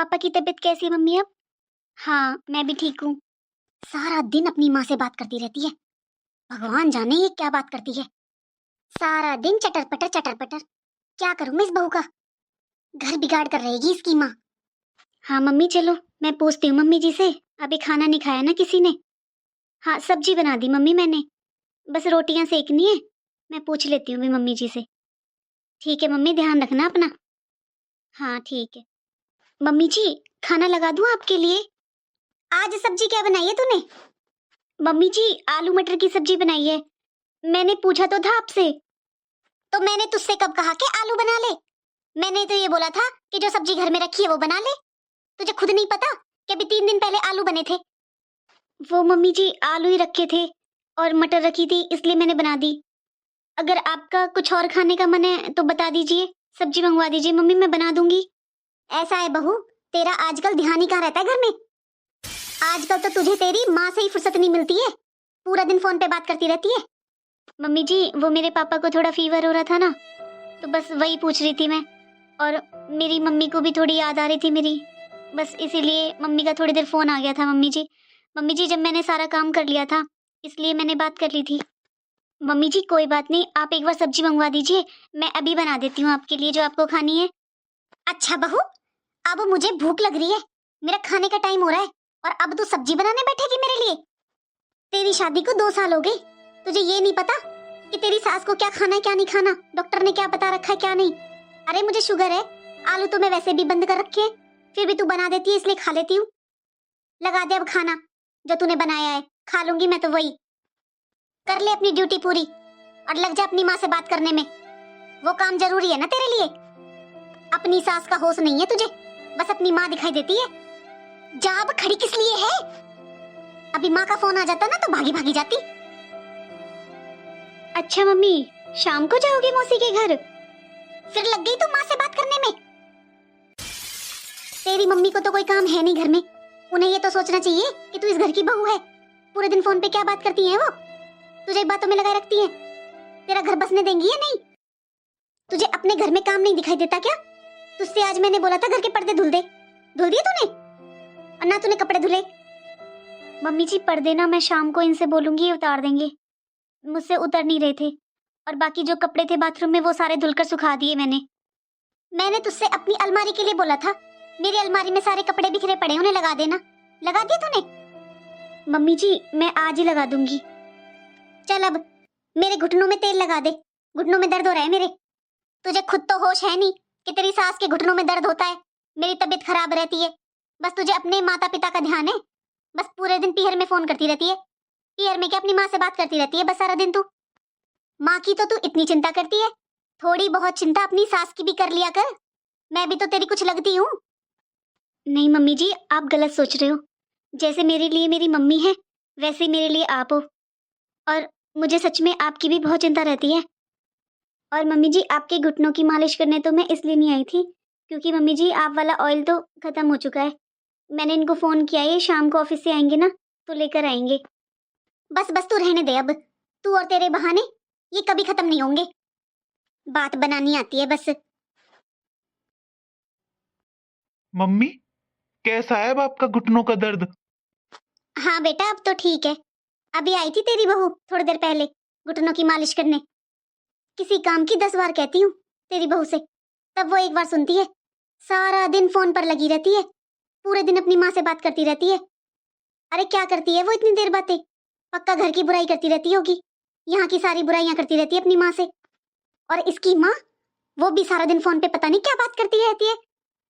पापा की तबीयत कैसी है मम्मी अब? हाँ, मैं भी ठीक हूँ। सारा दिन अपनी माँ से बात करती रहती है। भगवान जाने ये क्या बात करती है। सारा दिन चटर पटर चटर पटर। क्या करूँ मैं इस बहू का? घर बिगाड़ कर रहेगी इसकी माँ। हाँ मम्मी चलो, मैं पूछती हूँ मम्मी जी से। अभी खाना नहीं खाया ना किसी ने। हाँ सब्जी बना दी मम्मी मैंने, बस रोटियां सेकनी है। मैं पूछ लेती हूँ भी मम्मी जी से। ठीक है मम्मी, ध्यान रखना अपना। हाँ ठीक है। मम्मी जी खाना लगा दूँ आपके लिए? आज सब्जी क्या बनाई है तूने? मम्मी जी आलू मटर की सब्जी बनाई है। मैंने पूछा तो था आपसे। तो मैंने तुझसे कब कहा कि आलू बना ले? मैंने तो ये बोला था कि जो सब्जी घर में रखी है वो बना ले। तुझे खुद नहीं पता कि अभी 3 दिन पहले आलू बने थे? वो मम्मी जी आलू ही रखे थे और मटर रखी थी, इसलिए मैंने बना दी। अगर आपका कुछ और खाने का मन है तो बता दीजिए, सब्जी मंगवा दीजिए मम्मी, मैं बना दूंगी। ऐसा है बहू, तेरा आजकल ध्यान ही कहाँ रहता है घर में? आजकल तो तुझे तेरी माँ से ही फुर्सत नहीं मिलती है, पूरा दिन फोन पे बात करती रहती है। मम्मी जी वो मेरे पापा को थोड़ा फीवर हो रहा था ना, तो बस वही पूछ रही थी मैं। और मेरी मम्मी को भी थोड़ी याद आ रही थी मेरी, बस इसीलिए मम्मी का थोड़ी देर फोन आ गया था मम्मी जी। मम्मी जी जब मैंने सारा काम कर लिया था इसलिए मैंने बात कर ली थी। मम्मी जी कोई बात नहीं, आप एक बार सब्जी मंगवा दीजिए, मैं अभी बना देती हूँ आपके लिए जो आपको खानी है। अच्छा बहू, अब मुझे भूख लग रही है, मेरा खाने का टाइम हो रहा है और अब तू सब्जी बनाने बैठेगी मेरे लिए? तेरी शादी को 2 साल हो गए, तुझे ये नहीं पता कि तेरी सास को क्या खाना है क्या नहीं खाना, डॉक्टर ने क्या बता रखा है क्या नहीं? अरे मुझे शुगर है, आलू तो मैं वैसे भी बंद कर रखे हैं, फिर भी तू बना देती है इसलिए खा लेती हूँ। लगा दे अब खाना जो तूने बनाया है, खा लूंगी मैं तो वही। कर ले अपनी ड्यूटी पूरी और लग जा अपनी माँ से बात करने में, वो काम जरूरी है ना तेरे लिए। अपनी सास का होश नहीं है तुझे, बस अपनी माँ दिखाई देती है। जा अब खड़ी किस लिए है? अभी माँ का फोन आ जाता ना तो भागी भागी जाती। अच्छा मम्मी, शाम को जाओगी मौसी के घर? फिर लग गई तू माँ से बात करने में। तेरी मम्मी को तो कोई काम है नहीं घर में, उन्हें ये तो सोचना चाहिए कि तू इस घर की बहू है। पूरे दिन फोन पे क्या बात करती हैं वो, तुझे बातों में लगाए रखती हैं। तेरा घर बसने देंगी या नहीं? तुझे अपने घर में काम नहीं दिखाई देता क्या? तुझसे आज मैंने बोला था घर के पर्दे धुल दे, धुल दिए तूने? और ना तूने कपड़े धुले। मम्मी जी पर्दे ना मैं शाम को इनसे बोलूंगी उतार देंगे, मुझसे उतर नहीं रहे थे। और बाकी जो कपड़े थे बाथरूम में वो सारे धुलकर सुखा दिए मैंने तुझसे अपनी अलमारी के लिए बोला था, मेरी अलमारी में सारे कपड़े बिखरे पड़े उन्हें लगा देना, लगा दिए तूने? मम्मी जी मैं आज ही लगा दूंगी। चल अब मेरे घुटनों में तेल लगा दे, घुटनों में दर्द हो रहा है मेरे। तुझे खुद तो होश है नहीं कि तेरी सास के घुटनों में दर्द होता है, मेरी तबीयत खराब रहती है, बस तुझे अपने माता पिता का ध्यान है। बस पूरे दिन पीहर में फोन करती रहती है, पीहर में क्या अपनी माँ से बात करती रहती है बस सारा दिन तू। माँ की तो तू इतनी चिंता करती है, थोड़ी बहुत चिंता अपनी सास की भी कर लिया कर, मैं भी तो तेरी कुछ लगती हूँ। नहीं मम्मी जी आप गलत सोच रहे हो, जैसे मेरे लिए मेरी मम्मी है वैसे ही मेरे लिए आप हो। और मुझे सच में आपकी भी बहुत चिंता रहती है। और मम्मी जी आपके घुटनों की मालिश करने तो मैं इसलिए नहीं आई थी क्योंकि मम्मी जी आप वाला ऑयल तो खत्म हो चुका है। मैंने इनको फोन किया है, शाम को ऑफिस से आएंगे ना तो लेकर आएंगे। बस बस तू रहने दे अब, तू और तेरे बहाने ये कभी खत्म नहीं होंगे, बात बनानी आती है बस। मम्मी, कैसा है अब आपका घुटनों का दर्द? हाँ बेटा अब तो ठीक है, अभी आई थी तेरी बहू थोड़ी देर पहले घुटनों की मालिश करने। किसी काम की 10 बार कहती हूँ तेरी बहू से, तब वो एक बार सुनती है। सारा दिन फोन पर लगी रहती है, पूरे दिन अपनी माँ से बात करती रहती है। अरे क्या करती है वो इतनी देर बातें? पक्का घर की बुराई करती रहती होगी, यहाँ की सारी बुराइयां करती रहती है अपनी माँ से। और इसकी माँ, वो भी सारा दिन फोन पे पता नहीं क्या बात करती रहती है।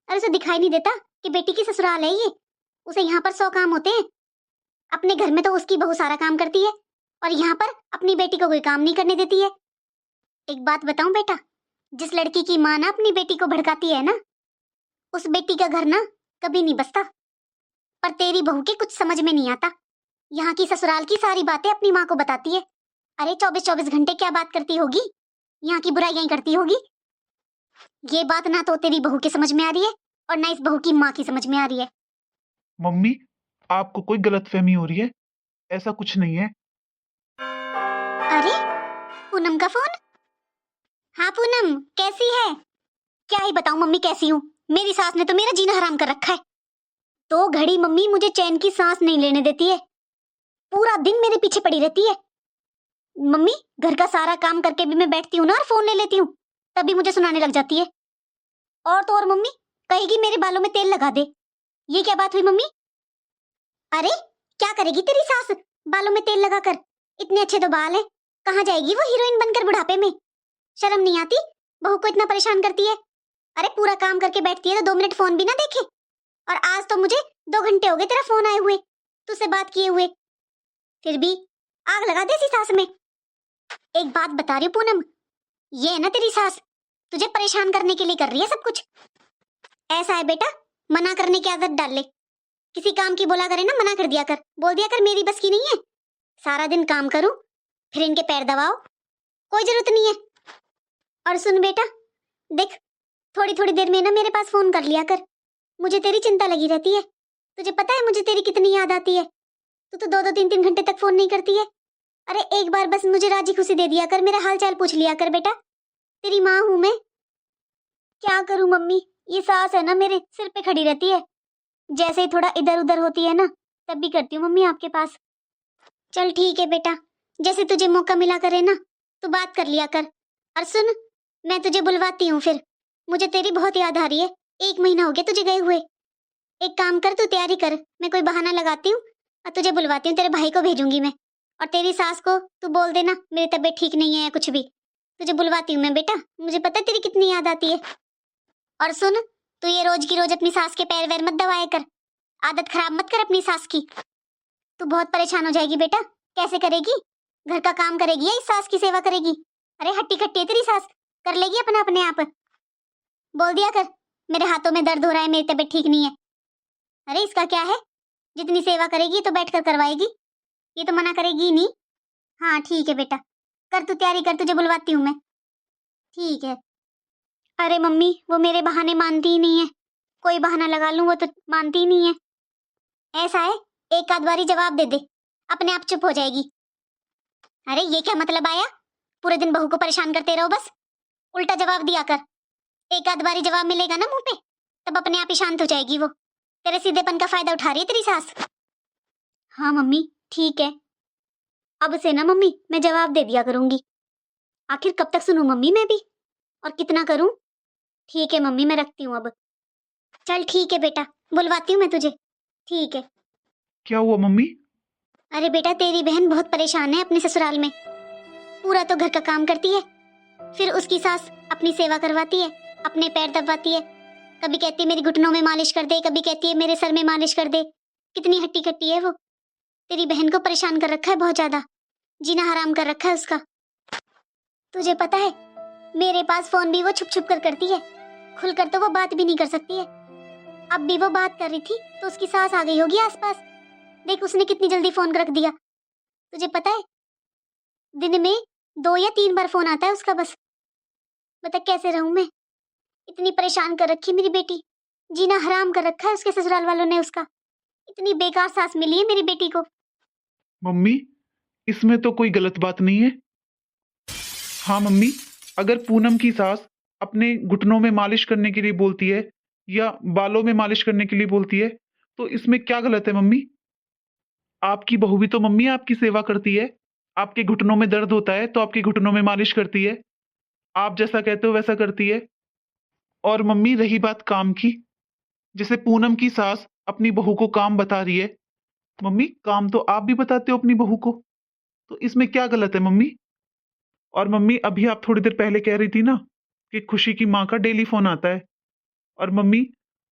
अरे उसे दिखाई नहीं देता कि बेटी की ससुराल है ये, उसे यहाँ पर 100 काम होते हैं। अपने घर में तो उसकी बहू सारा काम करती है और यहाँ पर अपनी बेटी को कोई काम नहीं करने देती है। एक बात बताऊं बेटा, जिस लड़की की माँ ना अपनी बेटी को भड़काती है ना, उस बेटी का घर ना कभी नहीं बसता। पर तेरी बहू के कुछ समझ में नहीं आता, यहाँ की ससुराल की सारी बातें अपनी माँ को बताती है। अरे 24-24 घंटे क्या बात करती होगी, यहाँ की बुराइयां करती होगी। ये बात ना तो तेरी बहू की समझ में आ रही है और ना इस बहू की माँ की समझ में आ रही है। मम्मी, आपको कोई गलतफहमी हो रही है, ऐसा कुछ नहीं है। अरे पूनम का फोन। हाँ पूनम कैसी है? क्या ही बताऊं मम्मी कैसी हूँ, मेरी सास ने तो मेरा जीना हराम कर रखा है। तो घड़ी मम्मी मुझे चैन की सांस नहीं लेने देती है, पूरा दिन मेरे पीछे पड़ी रहती है। मम्मी घर का सारा काम करके भी मैं बैठती हूँ ना और फोन ले लेती हूँ, तभी मुझे सुनाने लग जाती है। और तो और मम्मी कहेगी मेरे बालों में तेल लगा दे। ये क्या बात हुई मम्मी? अरे क्या करेगी तेरी सास बालों में तेल लगाकर? इतने अच्छे तो बाल है, कहाँ जाएगी वो हीरोइन बनकर बुढ़ापे में? शर्म नहीं आती? बहू को इतना परेशान करती है। अरे पूरा काम करके बैठती है तो 2 मिनट फोन भी ना देखे। और आज तो मुझे 2 घंटे हो गए तेरा फोन आए हुए, तुझसे बात किए हुए, फिर भी आग लगा दे इसी सास में। एक बात बता रही हूँ पूनम, ये है ना तेरी सास, तुझे परेशान करने के लिए कर रही है सब कुछ। ऐसा है बेटा, मना करने की आदत डाल ले। किसी काम की बोला करे ना मना कर दिया कर, बोल दिया कर मेरी बस की नहीं है। सारा दिन काम करूं फिर इनके पैर दबाओ, कोई जरूरत नहीं है। और सुन बेटा, देख थोड़ी थोड़ी देर में ना मेरे पास फोन कर लिया कर, मुझे तेरी चिंता लगी रहती है। तुझे पता है मुझे तेरी कितनी याद आती है। तू तो 2-2 3-3 घंटे तक फोन नहीं करती है। अरे एक बार बस मुझे राजी खुशी दे दिया कर, मेरा हाल चाल पूछ लिया कर बेटा, तेरी माँ हूं मैं। क्या करूं मम्मी, ये सास है ना मेरे सिर पे खड़ी रहती है, जैसे ही थोड़ा इधर उधर होती है ना तब भी करती हूँ मम्मी आपके पास। चल ठीक है बेटा, जैसे तुझे मौका मिला करे ना तू बात कर लिया कर। और सुन, मैं तुझे बुलवाती हूँ फिर, मुझे तेरी बहुत याद आ रही है। 1 महीना हो गया तुझे गए हुए। एक काम कर, तू तैयारी कर, मैं कोई बहाना लगाती हूँ और तुझे बुलवाती हूँ, तेरे भाई को भेजूंगी मैं। और तेरी सास को तू बोल देना मेरी तबीयत ठीक नहीं है या कुछ भी, तुझे बुलवाती हूँ मैं बेटा, मुझे पता है तेरी कितनी याद आती है। और सुन, तू ये रोज की रोज अपनी सास के पैर वैर मत दबाया कर, आदत खराब मत कर अपनी सास की, तू बहुत परेशान हो जाएगी बेटा। कैसे करेगी, घर का काम करेगी या इस सास की सेवा करेगी? अरे हट्टी खट्टी है तेरी सास, कर लेगी अपना अपने आप। बोल दिया कर मेरे हाथों में दर्द हो रहा है, मेरी तबीयत ठीक नहीं है। अरे इसका क्या है, जितनी सेवा करेगी तो बैठकर करवाएगी, ये तो मना करेगी ही नहीं। हाँ ठीक है बेटा, कर तू तैयारी कर, तुझे बुलवाती हूँ मैं। ठीक है। अरे मम्मी वो मेरे बहाने मानती ही नहीं है, कोई बहाना लगा लूं वो तो मानती ही नहीं है। ऐसा है, एक आध बारी जवाब दे दे, अपने आप चुप हो जाएगी। अरे ये क्या मतलब आया, पूरे दिन बहू को परेशान करते रहो बस, उल्टा जवाब दिया कर। एक आध बारी जवाब मिलेगा ना मुंह पे तब अपने आप ही शांत हो जाएगी वो। तेरे सीधेपन का फायदा उठा रही है तेरी सास। हाँ मम्मी ठीक है, अब से ना मम्मी मैं जवाब दे दिया करूंगी। आखिर कब तक सुनूं मम्मी मैं भी, और कितना करूं। ठीक है मम्मी मैं रखती हूँ अब। चल ठीक है बेटा, बुलवाती हूँ मैं तुझे। ठीक है। क्या हुआ मम्मी? अरे बेटा तेरी बहन बहुत परेशान है अपने ससुराल में, पूरा तो घर का काम करती है, फिर उसकी सास अपनी सेवा करवाती है, अपने पैर दबाती है, कभी कहती है मेरी घुटनों में मालिश कर दे, कभी कहती है मेरे सर में मालिश कर दे। कितनी हट्टी कट्टी है वो, तेरी बहन को परेशान कर रखा है बहुत ज्यादा, जीना हराम कर रखा है उसका। तुझे पता है मेरे पास फोन भी वो छुप छुप कर करती है, खुलकर तो वो बात भी नहीं कर सकती है। अब भी वो बात कर रही थी तो उसकी सास आ गई होगी आसपास, देख उसने कितनी जल्दी फोन रख दिया। तुझे पता है दिन में 2 या 3 बार फोन आता है उसका बस। बता कैसे रहूं मैं, इतनी परेशान कर रखी मेरी बेटी, जीना हराम कर रखा है उसके ससुराल वालों ने उसका। इतनी बेकार सास मिली है मेरी बेटी को। मम्मी इसमें तो कोई गलत बात नहीं है। हाँ मम्मी, अगर पूनम की सास अपने घुटनों में मालिश करने के लिए बोलती है या बालों में मालिश करने के लिए बोलती है तो इसमें क्या गलत है मम्मी? आपकी बहू भी तो मम्मी आपकी सेवा करती है, आपके घुटनों में दर्द होता है तो आपके घुटनों में मालिश करती है, आप जैसा कहते हो वैसा करती है। और मम्मी रही बात काम की, जैसे पूनम की सास अपनी बहू को काम बता रही है, मम्मी काम तो आप भी बताते हो अपनी बहू को, तो इसमें क्या गलत है मम्मी? और मम्मी अभी आप थोड़ी देर पहले कह रही थी ना कि खुशी की माँ का डेली फोन आता है, और मम्मी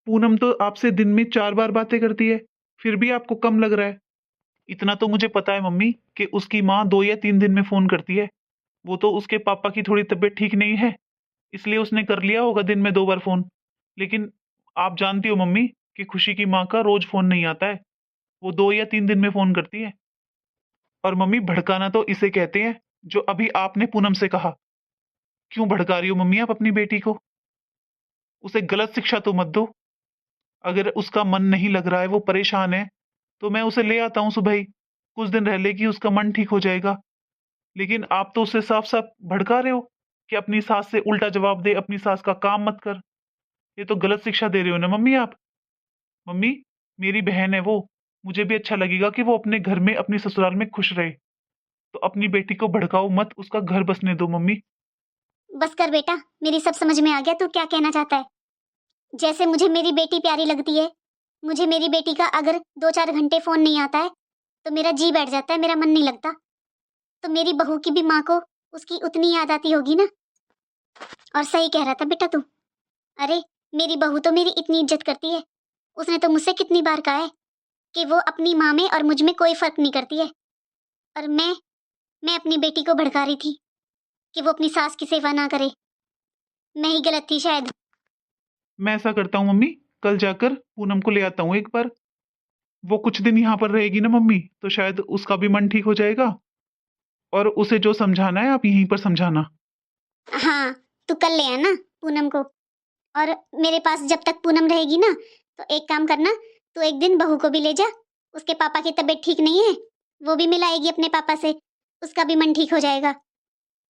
पूनम तो आपसे दिन में 4 बार बातें करती है, फिर भी आपको कम लग रहा है। इतना तो मुझे पता है मम्मी कि उसकी माँ 2 या 3 दिन में फोन करती है, वो तो उसके पापा की थोड़ी तबीयत ठीक नहीं है इसलिए उसने कर लिया होगा दिन में 2 बार फोन। लेकिन आप जानती हो मम्मी कि खुशी की माँ का रोज फोन नहीं आता है, वो 2 या 3 दिन में फोन करती है। और मम्मी भड़काना तो इसे कहते हैं जो अभी आपने पूनम से कहा। क्यों भड़का रही हो मम्मी आप अपनी बेटी को? उसे गलत शिक्षा तो मत दो। अगर उसका मन नहीं लग रहा है, वो परेशान है, तो मैं उसे ले आता हूँ सुबह ही, कुछ दिन रह लेगी, उसका मन ठीक हो जाएगा। लेकिन आप तो उसे साफ साफ भड़का रहे हो कि अपनी सास से उल्टा जवाब दे, अपनी सास का काम मत कर। ये तो गलत शिक्षा दे रहे हो ना मम्मी आप। मम्मी, मेरी बहन है वो, मुझे भी अच्छा लगेगा कि वो अपने घर में अपने ससुराल में खुश रहे। तो अपनी बेटी को भड़काओ मत, उसका घर बसने दो मम्मी। बस कर बेटा, मेरी सब समझ में आ गया तू क्या कहना चाहता है। जैसे मुझे मेरी बेटी प्यारी लगती है, मुझे मेरी बेटी का अगर 2-4 घंटे फोन नहीं आता है तो मेरा जी बैठ जाता है, मेरा मन नहीं लगता। तो मेरी बहू की भी माँ को उसकी उतनी याद आती होगी ना। और सही कह रहा था बेटा तू। अरे, मेरी बहू तो मेरी इतनी इज्जत करती है, उसने तो मुझसे कितनी बार कहा है कि वो अपनी माँ में और मुझ में कोई फर्क नहीं करती है। और मैं अपनी बेटी को भड़का रही थी कि वो अपनी सास की सेवा ना करे। मैं ही गलत थी शायद। मैं ऐसा करता हूँ मम्मी, कल जाकर पूनम को ले आता हूँ एक बार। वो कुछ दिन यहाँ पर रहेगी ना मम्मी, तो शायद उसका भी मन ठीक हो जाएगा। और उसे जो समझाना है आप यहीं पर समझाना। हाँ, तू कल ले आना पूनम को। और मेरे पास जब तक पूनम रहेगी ना, तो एक काम करना, तू एक दिन बहू को भी ले जा। उसके पापा की तबीयत ठीक नहीं है, वो भी मिलाएगी अपने पापा से, उसका भी मन ठीक हो जाएगा।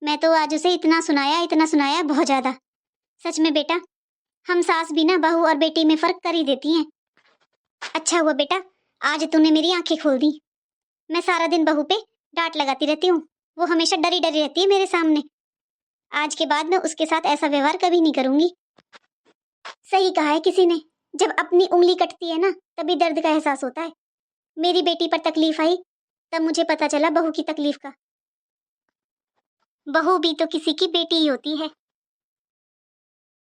मैं तो आज उसे इतना सुनाया बहुत ज्यादा। सच में बेटा, हम सास भी ना बहू और बेटी में फर्क कर ही देती हैं। अच्छा हुआ बेटा, आज तूने मेरी आंखें खोल दी। मैं सारा दिन बहू पे डांट लगाती रहती हूँ, वो हमेशा डरी डरी रहती है मेरे सामने। आज के बाद मैं उसके साथ ऐसा व्यवहार कभी नहीं करूंगी। सही कहा है किसी ने, जब अपनी उंगली कटती है ना तभी दर्द का एहसास होता है। मेरी बेटी पर तकलीफ आई तब मुझे पता चला बहू की तकलीफ का। बहू भी तो किसी की बेटी ही होती है।